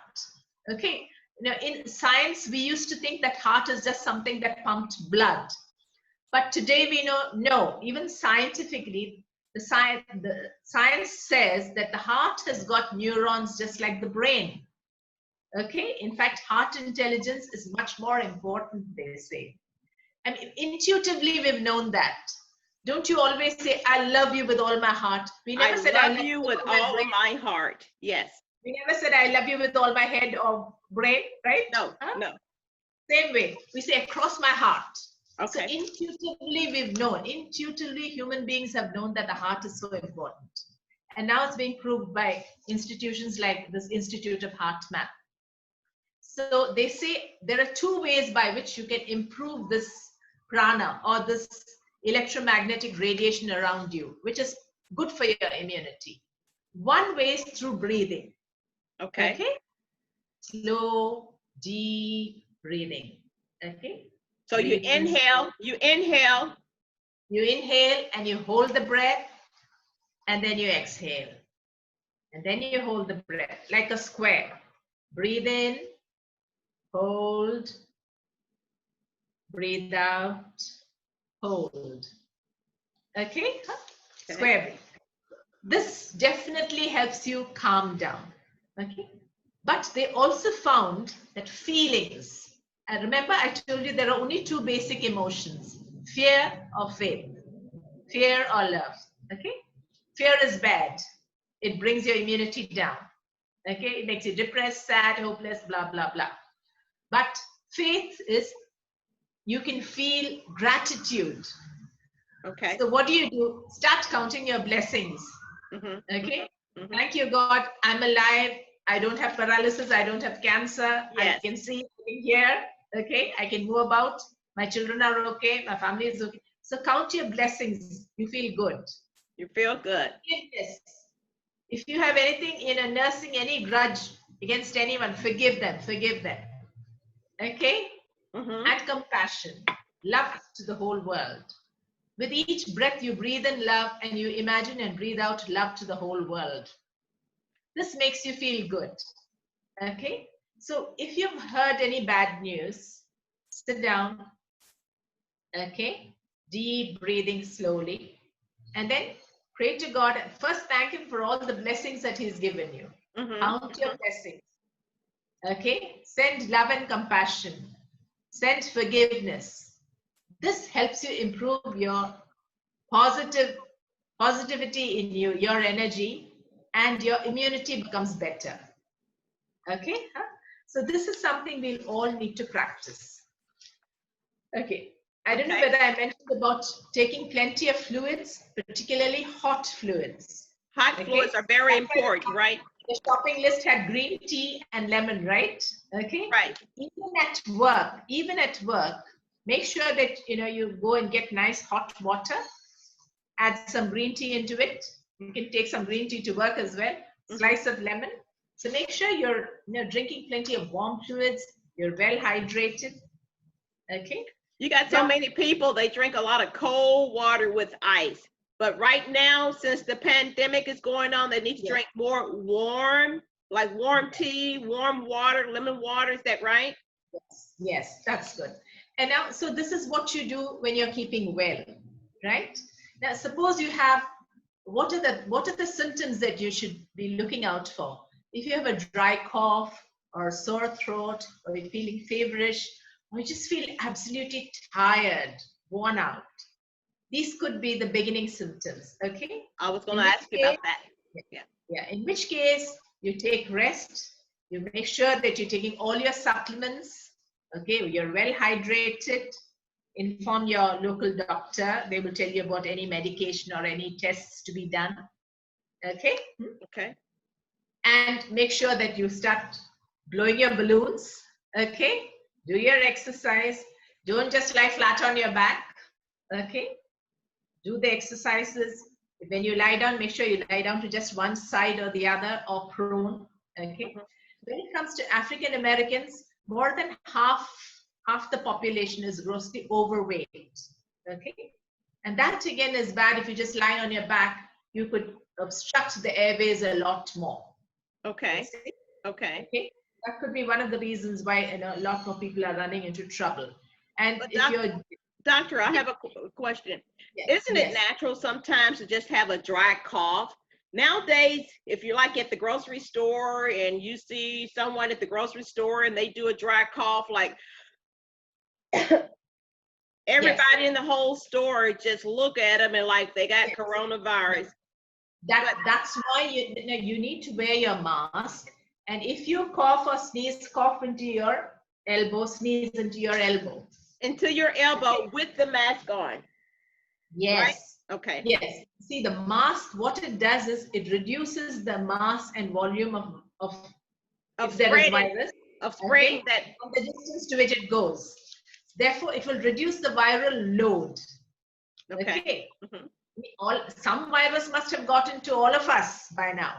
Okay, now in science, we used to think that heart is just something that pumped blood. But today we know, no, even scientifically, the science says that the heart has got neurons just like the brain. Okay, in fact, heart intelligence is much more important, they say. And intuitively, we've known that. Don't you always say, I love you with all my heart? We never said, I love you with all of my heart. Yes. We never said, I love you with all my head or brain, right? No, no. Same way. We say, across my heart. Okay. So intuitively, we've known. Intuitively, human beings have known that the heart is so important. And now it's being proved by institutions like this Institute of Heart Math. So they say there are two ways by which you can improve this prana or this electromagnetic radiation around you, which is good for your immunity. One way is through breathing. Okay. Slow, deep breathing. Okay. So you inhale, you inhale and you hold the breath, and then you exhale. And then you hold the breath like a square. Breathe in, hold, breathe out, hold. Okay? Square breath. This definitely helps you calm down. Okay? But they also found that feelings, and remember I told you there are only two basic emotions, fear or faith, fear or love. Okay? Fear is bad. It brings your immunity down. Okay? It makes you depressed, sad, hopeless, blah, blah, blah. But faith is you can feel gratitude. Okay. So what do? Start counting your blessings. Okay? Thank you, God. I'm alive. I don't have paralysis. I don't have cancer. Yes. I can see, I can hear. Okay? I can move about. My children are okay. My family is okay. So count your blessings. You feel good. You feel good. Forgiveness. If you have anything, nursing any grudge against anyone, forgive them. Forgive them. Okay? And compassion. Love to the whole world. With each breath, you breathe in love and you imagine and breathe out love to the whole world. This makes you feel good. Okay? So if you've heard any bad news, sit down. Okay? Deep breathing slowly. And then pray to God. First, thank Him for all the blessings that He's given you. Count your blessings. Okay? Send love and compassion. Send forgiveness. This helps you improve your positivity in you, your energy, and your immunity becomes better. Okay? So this is something we'll all need to practice. Okay. I don't know Okay. whether I mentioned about taking plenty of fluids, particularly hot fluids. Hot Okay. fluids are very important, right? The shopping list had green tea and lemon, right? Okay. Right. Even at work, make sure that you go and get nice hot water, add some green tea into it. You can take some green tea to work as well, slice of lemon. So make sure you're drinking plenty of warm fluids, you're well hydrated. Okay. You got so many people, they drink a lot of cold water with ice. But right now, since the pandemic is going on, they need to drink more warm, like warm tea, warm water, lemon water. Is that right? Yes, that's good. And now, so this is what you do when you're keeping well, right? Now, suppose you have, what are the symptoms that you should be looking out for? If you have a dry cough or a sore throat, or you're feeling feverish, or you just feel absolutely tired, worn out, these could be the beginning symptoms. Okay. I was going to ask you about that. Yeah. In which case, you take rest. You make sure that you're taking all your supplements. Okay. You're well hydrated. Inform your local doctor. They will tell you about any medication or any tests to be done. Okay. Okay. And make sure that you start blowing your balloons. Okay. Do your exercise. Don't just lie flat on your back. Okay. Do the exercises. When you lie down, make sure you lie down to just one side or the other, or prone. Okay. When it comes to African Americans, more than half the population is grossly overweight. Okay. And that again is bad. If you just lie on your back, you could obstruct the airways a lot more. Okay. Okay. Okay. That could be one of the reasons why a lot more people are running into trouble. And Doctor, I have a question. Isn't it natural sometimes to just have a dry cough? Nowadays, if you're like at the grocery store and you see someone at the grocery store and they do a dry cough, like everybody in the whole store just look at them and like they got coronavirus. That's why you need to wear your mask. And if you cough or sneeze, cough into your elbow, sneeze into your elbow. Into your elbow with the mask on. Yes. Right? Okay. Yes. See, the mask, what it does is it reduces the mass and volume of spreading, virus, of spraying that from the distance to which it goes. Therefore, it will reduce the viral load. Okay. Some virus must have gotten to all of us by now.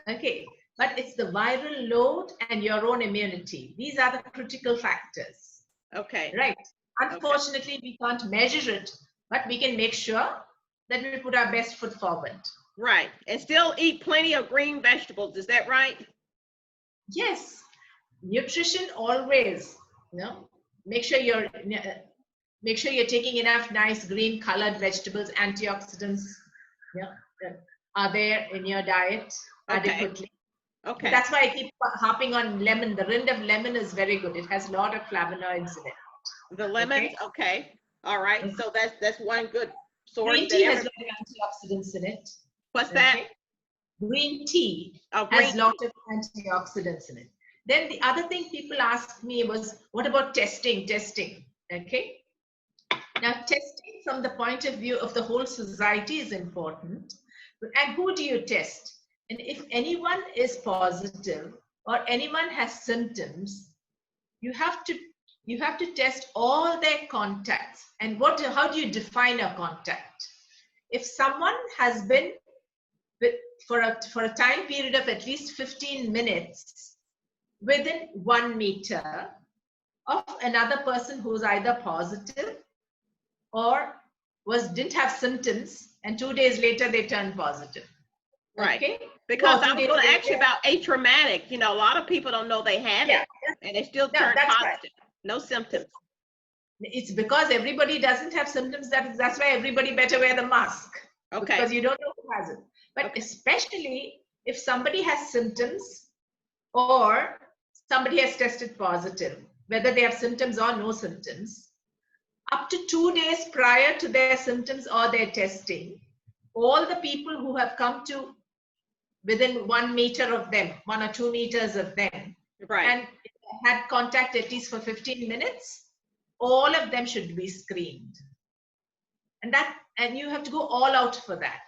Okay. But it's the viral load and your own immunity. These are the critical factors. Okay. Right. Unfortunately, we can't measure it, but we can make sure that we put our best foot forward. Right. And still eat plenty of green vegetables. Is that right? Yes. Nutrition always. Make sure you're taking enough nice green colored vegetables, antioxidants. Are there in your diet adequately. Okay. That's why I keep harping on lemon. The rind of lemon is very good. It has a lot of flavonoids in it. The lemons, okay. All right. So that's one good source. Green tea has a lot of antioxidants in it. What's that? Green tea has a lot of antioxidants in it. Then the other thing people asked me was, what about testing? Okay. Now, testing from the point of view of the whole society is important. And who do you test? And if anyone is positive or anyone has symptoms, you have to test all their contacts. And how do you define a contact? If someone has been for a time period of at least 15 minutes within 1 meter of another person who's either positive or didn't have symptoms, and 2 days later they turned positive. Right. Okay? Because I was going to ask you about atraumatic. A lot of people don't know they have it, and they still turn positive. Right. No symptoms. It's because everybody doesn't have symptoms. That's why everybody better wear the mask. Okay. Because you don't know who has it. But especially if somebody has symptoms or somebody has tested positive, whether they have symptoms or no symptoms, up to 2 days prior to their symptoms or their testing, all the people who have come to within 1 meter of them, 1 or 2 meters of them, right, and had contact at least for 15 minutes, all of them should be screened. And you have to go all out for that,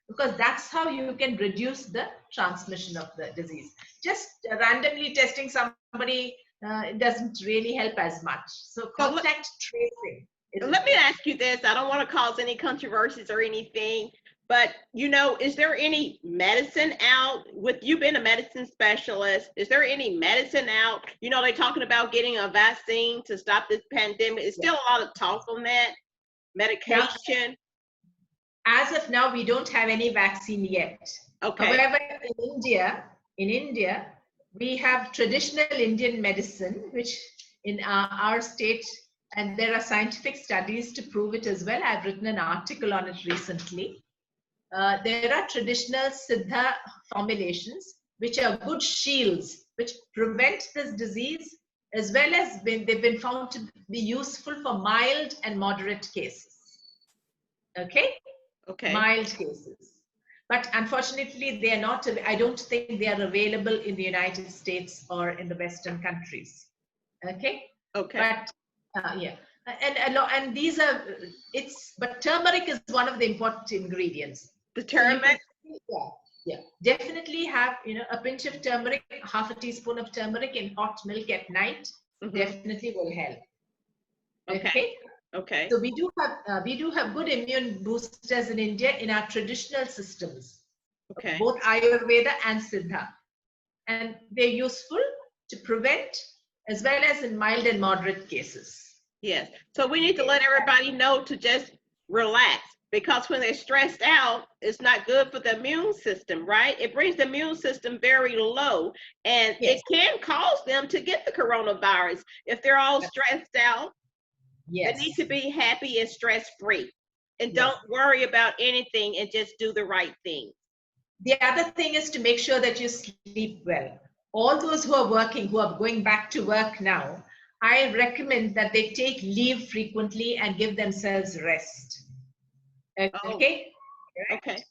because that's how you can reduce the transmission of the disease. Just randomly testing somebody it doesn't really help as much. So contact tracing. Let me ask you this. I don't want to cause any controversies or anything, but is there any medicine out, with you being a medicine specialist, is there any medicine out? They're talking about getting a vaccine to stop this pandemic. It's still a lot of talk on that. Medication. As of now, we don't have any vaccine yet. Okay. However, in India, we have traditional Indian medicine, which in our state, and there are scientific studies to prove it as well. I've written an article on it recently. There are traditional Siddha formulations, which are good shields, which prevent this disease, as well as they've been found to be useful for mild and moderate cases. Okay? Okay. Mild cases. But unfortunately, they are not, I don't think they are available in the United States or in the Western countries. Okay? Okay. But yeah. And these are, but turmeric is one of the important ingredients. The turmeric? Yeah. Definitely have, a pinch of turmeric, half a teaspoon of turmeric in hot milk at night. Mm-hmm. Definitely will help. Okay. Okay. So we do have good immune boosters in India in our traditional systems. Okay. Both Ayurveda and Siddha. And they're useful to prevent as well as in mild and moderate cases. Yes. So we need to let everybody know to just relax, because when they're stressed out, it's not good for the immune system, right? It brings the immune system very low, and it can cause them to get the coronavirus. If they're all stressed out, they need to be happy and stress-free, and don't worry about anything, and just do the right thing. The other thing is to make sure that you sleep well. All those who are working, who are going back to work now, I recommend that they take leave frequently and give themselves rest. Okay? Okay.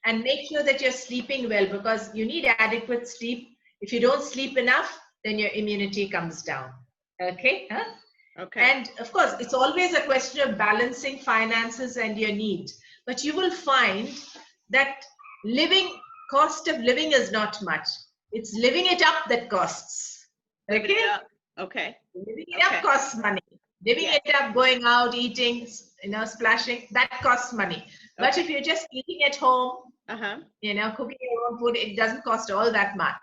And make sure that you're sleeping well, because you need adequate sleep. If you don't sleep enough, then your immunity comes down. Okay? Huh? Okay. And of course, it's always a question of balancing finances and your need. But you will find that cost of living is not much. It's living it up that costs. Living it up. Okay. Living it up costs money. Living it up, going out, eating, splashing, that costs money. But if you're just eating at home, cooking your own food, it doesn't cost all that much.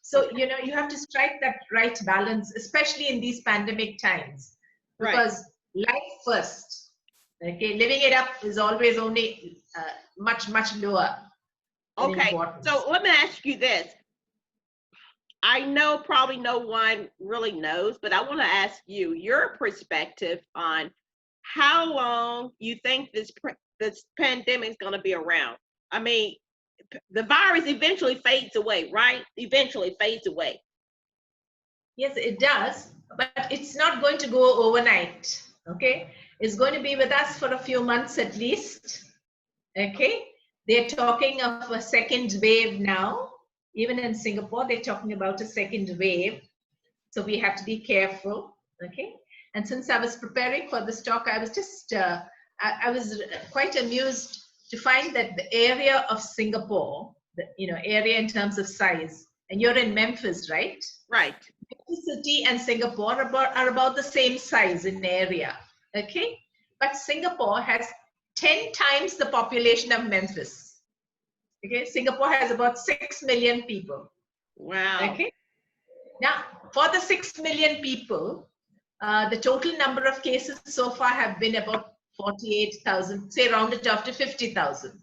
So, you have to strike that right balance, especially in these pandemic times, because life first. Okay, living it up is always only much, much lower. Okay, so let me ask you this. I know probably no one really knows, but I want to ask you your perspective on how long you think this pandemic is going to be around. I mean, the virus eventually fades away, right? Eventually fades away. Yes, it does, but it's not going to go overnight. Okay, it's going to be with us for a few months at least. Okay, they're talking of a second wave now. Even in Singapore, they're talking about a second wave. So we have to be careful. Okay. And since I was preparing for this talk, I was just, I was quite amused to find that the area of Singapore, the area in terms of size, and you're in Memphis, right? Right. Memphis City and Singapore are about the same size in area. Okay. But Singapore has 10 times the population of Memphis. Okay, Singapore has about 6 million people. Wow. Okay. Now, for the 6 million people, the total number of cases so far have been about 48,000, say round it off to 50,000.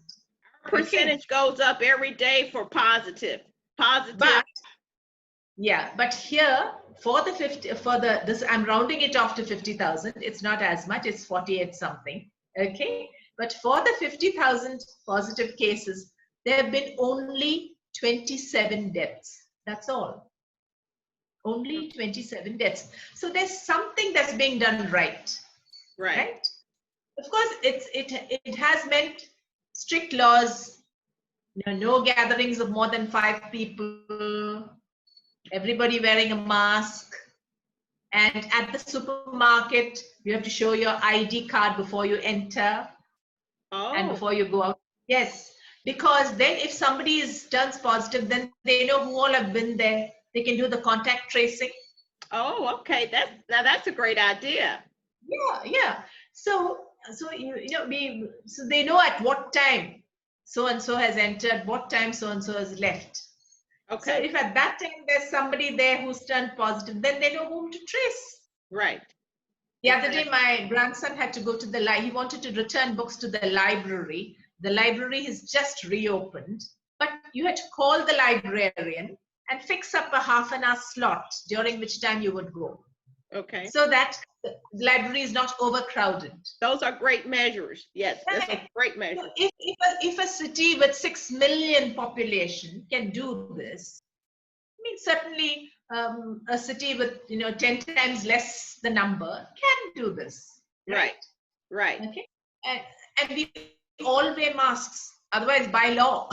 Percentage goes up every day for positive. But here I'm rounding it off to 50,000. It's not as much, it's 48 something. Okay. But for the 50,000 positive cases, there have been only 27 deaths. That's all. Only 27 deaths. So there's something that's being done right. Right? Of course, it has meant strict laws, no gatherings of more than 5 people, everybody wearing a mask, And at the supermarket, you have to show your ID card before you enter and Oh, before you go out. Yes, because then if somebody turns positive, then they know who all have been there. They can do the contact tracing. oh, okay. That's a great idea. Yeah, yeah. So so they know at what time so and so has entered, what time so and so has left. So Okay, if at that time there's somebody there who's turned positive, then they know whom to trace. right. The other day, Exactly. my grandson had to go to the library. He wanted to return books to the library. The library has just reopened, but you had to call the librarian and fix up a half-an-hour slot during which time you would go, Okay. so that the library is not overcrowded. Those are great measures. Yes, that's a Right. great So measure. if a city with 6 million population can do this, I mean, certainly a city with 10 times less the number can do this, Right, right? right. Okay, and we all wear masks. Otherwise, by law,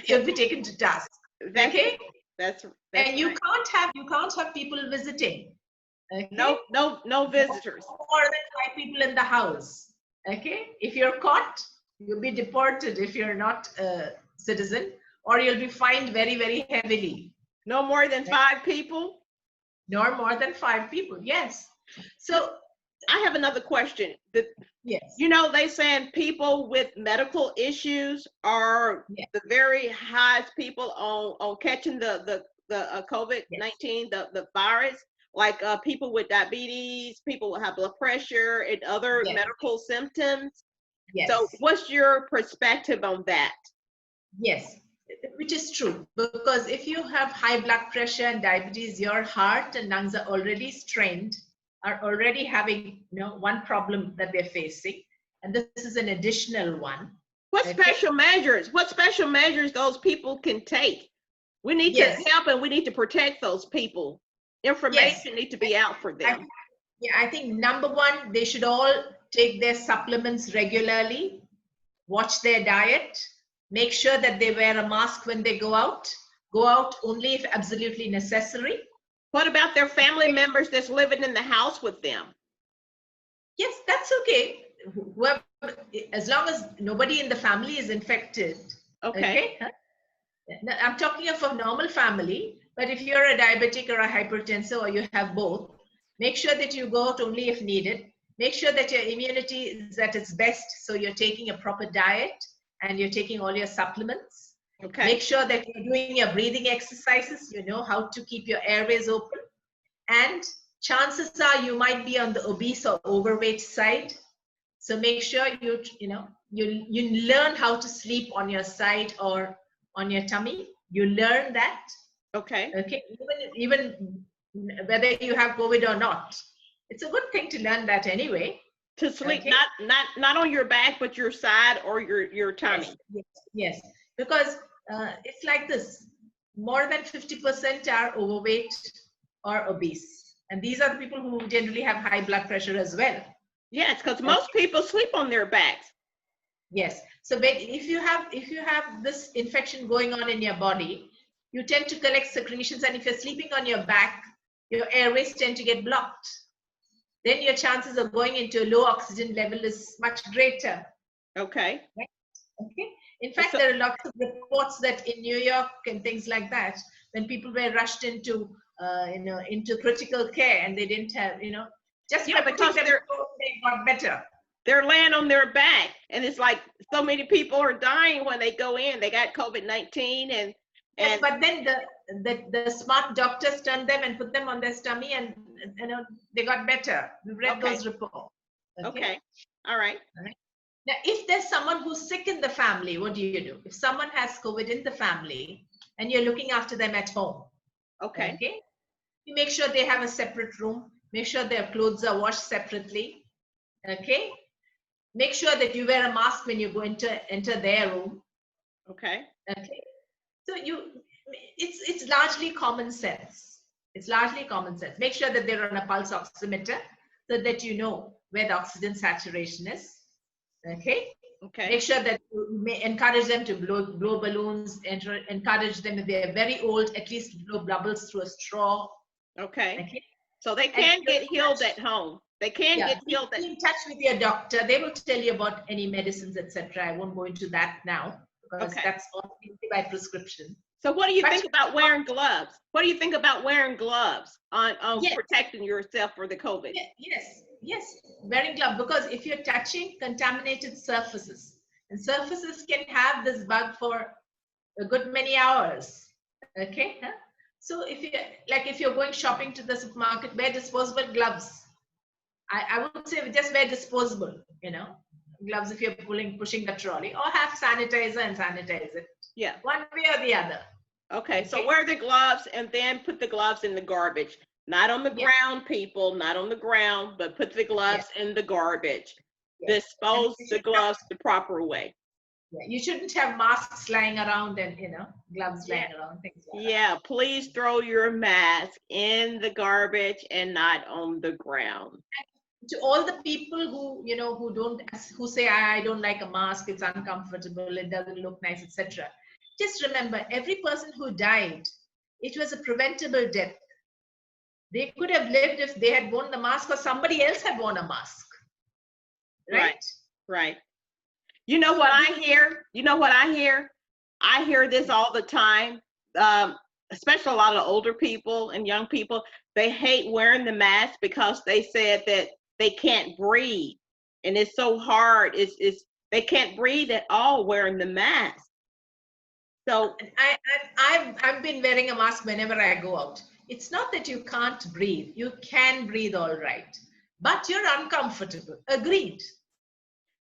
you'll be taken to task. That's Okay, that's and you right. can't have people visiting. Okay, No visitors. more than 5 people in the house. Okay, if you're caught, you'll be deported if you're not a citizen, or you'll be fined very, very heavily. No more than 5 people. Nor more than 5 people. Yes. So I have another question. yes, They saying people with medical issues are yes, the very highest people on catching the yes, COVID-19, the virus. Like people with diabetes, people who have blood pressure, and other yes, medical symptoms. So, yes, what's your perspective on that? yes, which is true, because if you have high blood pressure and diabetes, your heart and lungs are already strained, are already having one problem that they're facing, and this is an additional one. What Okay. special measures? What special measures those people can take? We need to Yes. help and we need to protect those people. Yes. Information need to be out for them. I think number one, they should all take their supplements regularly, watch their diet, make sure that they wear a mask when they go out only if absolutely necessary. What about their family members that's living in the house with them? Yes, that's okay. Whoever, as long as nobody in the family is infected. Okay. Okay. Now, I'm talking of a normal family, but if you're a diabetic or a hypertensive or you have both, make sure that you go out only if needed. Make sure that your immunity is at its best, so you're taking a proper diet and you're taking all your supplements. Okay. Make sure that you're doing your breathing exercises. You know how to keep your airways open. And chances are you might be on the obese or overweight side. So make sure you learn how to sleep on your side or on your tummy. You learn that. Okay. Okay. Even whether you have COVID or not, it's a good thing to learn that anyway. To sleep, Okay. not on your back, but your side or your tummy. Yes. Because it's like this. More than 50% are overweight or obese, and these are the people who generally have high blood pressure as well. Yes, because most people sleep on their backs. Yes. So if you have this infection going on in your body, you tend to collect secretions, and if you're sleeping on your back, your airways tend to get blocked. Then your chances of going into a low oxygen level is much greater. Okay. Right? Okay. In fact, there are lots of reports that in New York and things like that, when people were rushed into into critical care and they didn't have just by putting them they got better. They're laying on their back, and it's like so many people are dying when they go in. They got COVID-19, and but then the smart doctors turned them and put them on their stomach, and they got better. We read those reports. Okay. All right. Now, if there's someone who's sick in the family, what do you do? If someone has COVID in the family and you're looking after them at home, okay, you make sure they have a separate room. Make sure their clothes are washed separately. Okay. Make sure that you wear a mask when you go enter their room. Okay. Okay. So it's largely common sense. It's largely common sense. Make sure that they're on a pulse oximeter so that you know where the oxygen saturation is. Okay. Okay. Make sure that you may encourage them to blow balloons. Encourage them if they're very old, at least blow bubbles through a straw. Okay. Okay. So they can get healed at home. They can get healed Be in touch with your doctor. They will tell you about any medicines, etc. I won't go into that now because that's all by prescription. So what do you think about wearing gloves? What do you think about wearing gloves on protecting yourself for the COVID? Yes, wearing gloves, because if you're touching contaminated surfaces, and surfaces can have this bug for a good many hours. Okay, so if you're going shopping to the supermarket, wear disposable gloves. I would say just wear disposable, gloves if you're pushing the trolley, or have sanitizer and sanitize it. Yeah. One way or the other. Okay, so wear the gloves and then put the gloves in the garbage. Not on the ground, people, not on the ground, but put the gloves in the garbage. Dispose the gloves the proper way. Yeah, you shouldn't have masks lying around and, gloves lying around, things like that. Yeah, please throw your mask in the garbage and not on the ground. To all the people who say, I don't like a mask, it's uncomfortable, it doesn't look nice, etc. Just remember, every person who died, it was a preventable death. They could have lived if they had worn the mask or somebody else had worn a mask. Right. You know what I hear? I hear this all the time, especially a lot of older people and young people. They hate wearing the mask because they said that they can't breathe. And it's so hard. They can't breathe at all wearing the mask. So I've been wearing a mask whenever I go out. It's not that you can't breathe. You can breathe all right. But you're uncomfortable. Agreed.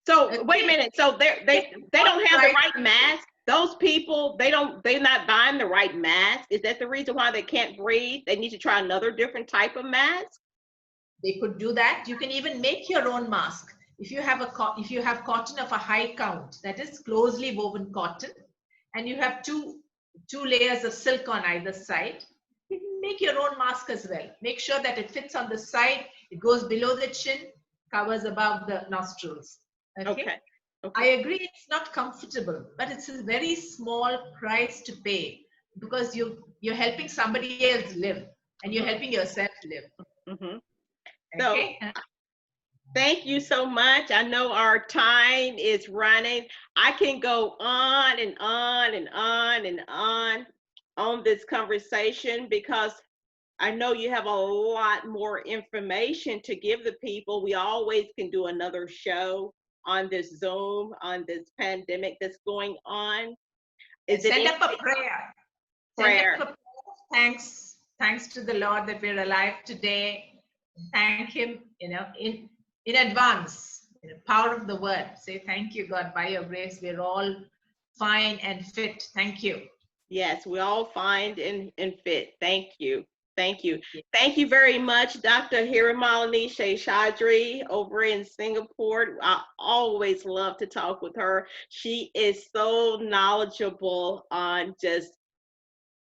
So wait a minute. So they don't have the right mask. Those people, they're not buying the right mask. Is that the reason why they can't breathe? They need to try another different type of mask. They could do that. You can even make your own mask. If you have cotton of a high count, that is closely woven cotton, and you have two layers of silk on either side, you can make your own mask as well. Make sure that it fits on the side, it goes below the chin, covers above the nostrils. Okay. I agree it's not comfortable, but it's a very small price to pay because you're helping somebody else live and you're helping yourself live. Mm-hmm. So thank you so much. I know our time is running. I can go on and on and on and on this conversation because I know you have a lot more information to give the people. We always can do another show on this Zoom, on this pandemic that's going on. Send up a prayer. Send up a prayer. Thanks to the Lord that we're alive today. Thank Him, in advance. Power of the word. Say thank you, God. By your grace, we're all fine and fit. Thank you. Yes, we're all fine and fit. Thank you. Thank you. Thank you very much, Dr. Hiramalini Seshadri over in Singapore. I always love to talk with her. She is so knowledgeable on just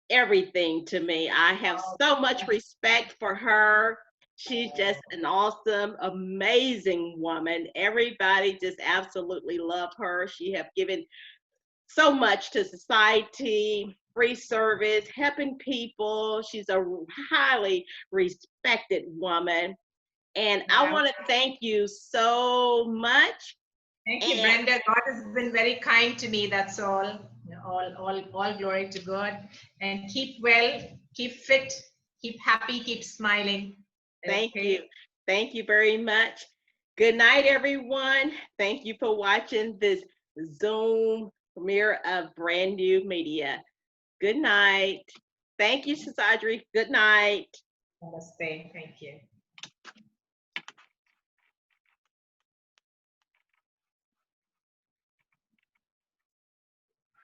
everything to me. I have so much respect for her. She's just an awesome, amazing woman. Everybody just absolutely love her. She have given so much to society, free service, helping people. She's a highly respected woman. And I want to thank you so much. Thank you, Brenda. God has been very kind to me. That's all. All glory to God. And keep well, keep fit, keep happy, keep smiling. Thank you. Thank you very much. Good night, everyone. Thank you for watching this Zoom premiere of BrenNewMedia. Good night. Thank you, Seshadri. Good night. Namaste. Thank you.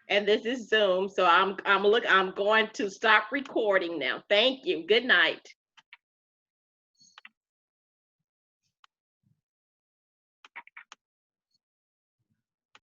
And this is Zoom, so I'm going to stop recording now. Thank you. Good night.